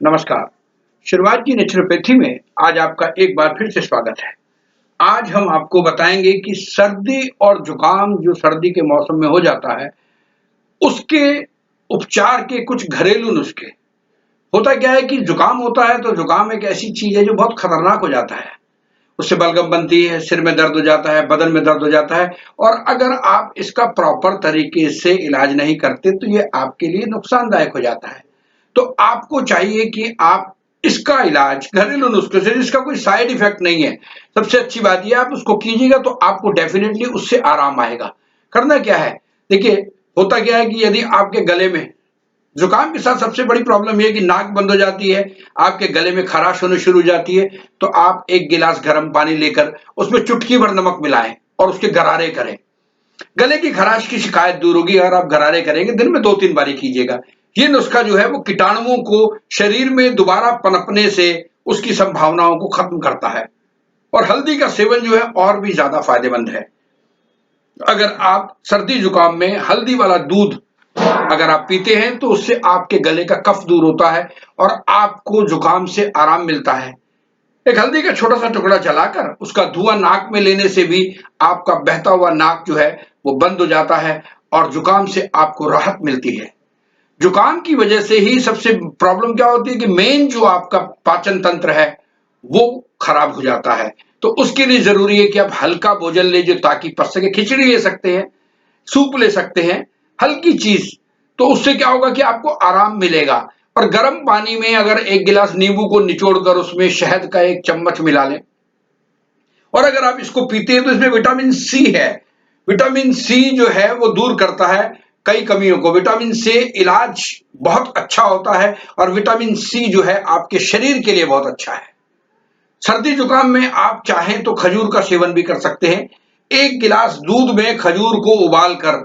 नमस्कार। शुरुआत की नेचुरोपैथी में आज आपका एक बार फिर से स्वागत है। आज हम आपको बताएंगे कि सर्दी और जुकाम जो सर्दी के मौसम में हो जाता है, उसके उपचार के कुछ घरेलू नुस्खे। होता क्या है कि जुकाम होता है तो जुकाम एक ऐसी चीज है जो बहुत खतरनाक हो जाता है। उससे बलगम बनती है, सिर में दर्द हो जाता है, बदन में दर्द हो जाता है और अगर आप इसका प्रॉपर तरीके से इलाज नहीं करते तो ये आपके लिए नुकसानदायक हो जाता है। तो आपको चाहिए कि आप इसका इलाज घरेलू नुस्खे से, जिसका कोई साइड इफेक्ट नहीं है, सबसे अच्छी बात यह आप उसको कीजिएगा तो आपको डेफिनेटली उससे आराम आएगा। करना क्या है, देखिए होता क्या है कि यदि आपके गले में जुकाम के साथ सबसे बड़ी प्रॉब्लम यह है कि नाक बंद हो जाती है, आपके गले में खराश होने शुरू हो जाती है, तो आप एक गिलास गर्म पानी लेकर उसमें चुटकी भर नमक मिलाएं और उसके गरारे करें। गले की खराश की शिकायत दूर होगी अगर आप गरारे करेंगे। दिन में 2-3 बारी कीजिएगा। ये नुस्खा जो है वो कीटाणुओं को शरीर में दोबारा पनपने से उसकी संभावनाओं को खत्म करता है और हल्दी का सेवन जो है और भी ज्यादा फायदेमंद है। अगर आप सर्दी जुकाम में हल्दी वाला दूध अगर आप पीते हैं तो उससे आपके गले का कफ दूर होता है और आपको जुकाम से आराम मिलता है। एक हल्दी का छोटा सा टुकड़ा जलाकर उसका धुआं नाक में लेने से भी आपका बहता हुआ नाक जो है वो बंद हो जाता है और जुकाम से आपको राहत मिलती है। जुकाम की वजह से ही सबसे प्रॉब्लम क्या होती है कि मेन जो आपका पाचन तंत्र है वो खराब हो जाता है। तो उसके लिए जरूरी है कि आप हल्का भोजन ले जो ताकि पच सके। खिचड़ी ले सकते हैं, सूप ले सकते हैं, हल्की चीज। तो उससे क्या होगा कि आपको आराम मिलेगा। और गर्म पानी में अगर एक गिलास नींबू को निचोड़कर उसमें शहद का 1 चम्मच मिला लें और अगर आप इसको पीते हैं तो इसमें विटामिन सी है। विटामिन सी जो है वो दूर करता है कई कमियों को। विटामिन सी इलाज बहुत अच्छा होता है और विटामिन सी जो है आपके शरीर के लिए बहुत अच्छा है। सर्दी जुकाम में आप चाहें तो खजूर का सेवन भी कर सकते हैं। 1 गिलास दूध में खजूर को उबाल कर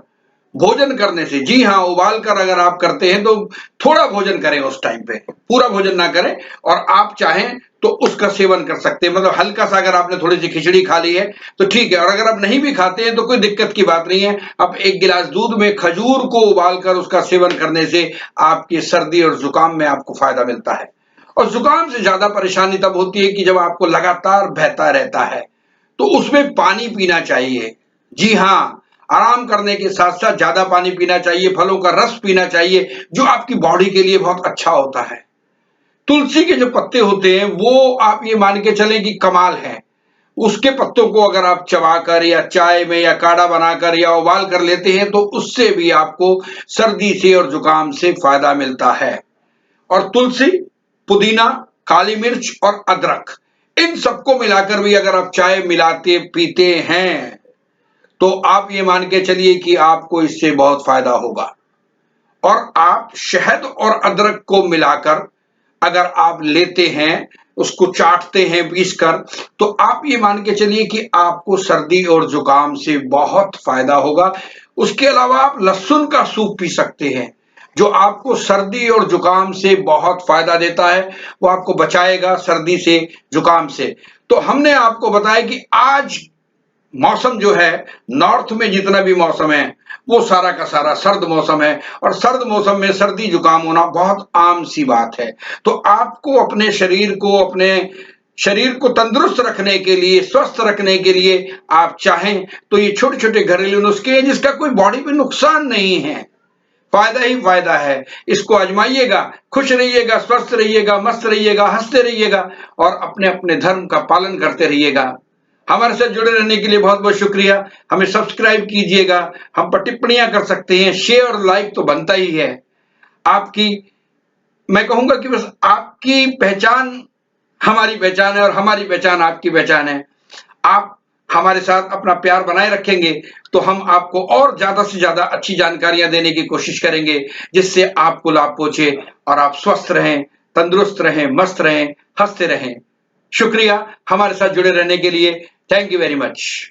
भोजन करने से, जी हाँ, उबाल कर अगर आप करते हैं तो थोड़ा भोजन करें उस टाइम पे, पूरा भोजन ना करें। और आप चाहें तो उसका सेवन कर सकते हैं। मतलब हल्का सा अगर आपने थोड़ी सी खिचड़ी खा ली है तो ठीक है, और अगर आप नहीं भी खाते हैं तो कोई दिक्कत की बात नहीं है। आप 1 गिलास दूध में खजूर को उबाल कर उसका सेवन करने से आपकी सर्दी और जुकाम में आपको फायदा मिलता है। और जुकाम से ज्यादा परेशानी तब होती है कि जब आपको लगातार बहता रहता है, तो उसमें पानी पीना चाहिए। जी हाँ, आराम करने के साथ साथ ज्यादा पानी पीना चाहिए, फलों का रस पीना चाहिए जो आपकी बॉडी के लिए बहुत अच्छा होता है। तुलसी के जो पत्ते होते हैं वो आप ये मान के चलें कि कमाल है। उसके पत्तों को अगर आप चबाकर या चाय में या काढ़ा बनाकर या उबाल कर लेते हैं तो उससे भी आपको सर्दी से और जुकाम से फायदा मिलता है। और तुलसी, पुदीना, काली मिर्च और अदरक, इन सबको मिलाकर भी अगर आप चाय मिलाते पीते हैं तो आप ये मान के चलिए कि आपको इससे बहुत फायदा होगा। और आप शहद और अदरक को मिलाकर अगर आप लेते हैं, उसको चाटते हैं पीस कर, तो आप ये मान के चलिए कि आपको सर्दी और जुकाम से बहुत फायदा होगा। उसके अलावा आप लहसुन का सूप पी सकते हैं जो आपको सर्दी और जुकाम से बहुत फायदा देता है। वो आपको बचाएगा सर्दी से, जुकाम से। तो हमने आपको बताया कि आज मौसम जो है, नॉर्थ में जितना भी मौसम है वो सारा का सारा सर्द मौसम है और सर्द मौसम में सर्दी जुकाम होना बहुत आम सी बात है। तो आपको अपने शरीर को तंदुरुस्त रखने के लिए, स्वस्थ रखने के लिए आप चाहें तो ये छोटे छोटे घरेलू नुस्खे हैं जिसका कोई बॉडी पे नुकसान नहीं है, फायदा ही फायदा है। इसको आजमाइएगा, खुश रहिएगा, स्वस्थ रहिएगा, मस्त रहिएगा, हंसते रहिएगा और अपने अपने धर्म का पालन करते रहिएगा। हमारे साथ जुड़े रहने के लिए बहुत बहुत शुक्रिया। हमें सब्सक्राइब कीजिएगा, हम पर टिप्पणियां कर सकते हैं, शेयर और लाइक तो बनता ही है। आपकी, मैं कहूंगा कि बस आपकी पहचान हमारी पहचान है और हमारी पहचान आपकी पहचान है। आप हमारे साथ अपना प्यार बनाए रखेंगे तो हम आपको और ज्यादा से ज्यादा अच्छी जानकारियां देने की कोशिश करेंगे जिससे आपको लाभ पहुंचे और आप स्वस्थ रहें, तंदुरुस्त रहें, मस्त रहें, हंसते रहें। शुक्रिया हमारे साथ जुड़े रहने के लिए। Thank you very much.